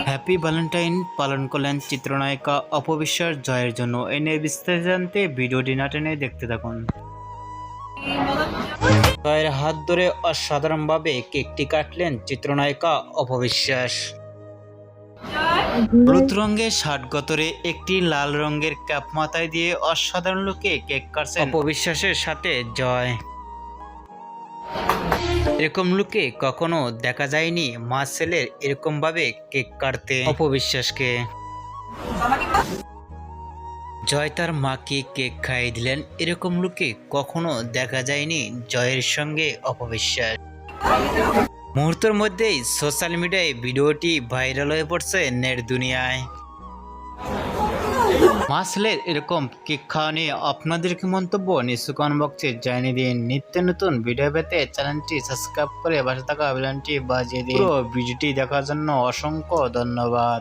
Happy Valentine পালন করলেন চিত্রনায়িকা অপবিশ্বাস জয়ের জন্য। এ নিয়ে বিস্তারিত জানতে ভিডিওটি না টেনে দেখতে থাকুন। জয়ের হাত ধরে অসাধারণভাবে কেকটি কাটলেন চিত্রনায়িকা অপবিশ্বাস। হলুদ রঙের শার্ট গতরে একটি লাল রঙের ক্যাপ মাথায় দিয়ে অসাধারণ লুকে কেক কাটছেন অপবিশ্বাসের সাথে জয়। এরকম লুকে কখনো দেখা যায়নি মা ছেলের এরকম ভাবে কেক কাটতে অপবিশ্বাসকে। জয় তার মাকে কেক খাইয়ে দিলেন, এরকম লুকে কখনো দেখা যায়নি জয়ের সঙ্গে অপবিশ্বাস। মুহূর্তের মধ্যেই সোশ্যাল মিডিয়ায় ভিডিওটি ভাইরাল হয়ে পড়ছে নেট দুনিয়ায়। মা ছেলের এরকম কেক খাওয়া নিয়ে আপনাদের কি মন্তব্য নিচে কমেন্ট বক্সে জানিয়ে দিন। নিত্য নতুন ভিডিও পেতে চ্যানেলটি সাবস্ক্রাইব করে পাশে থাকা বেলটি বাজিয়ে দিন। পুরো ভিডিওটি দেখার জন্য অসংখ্য ধন্যবাদ।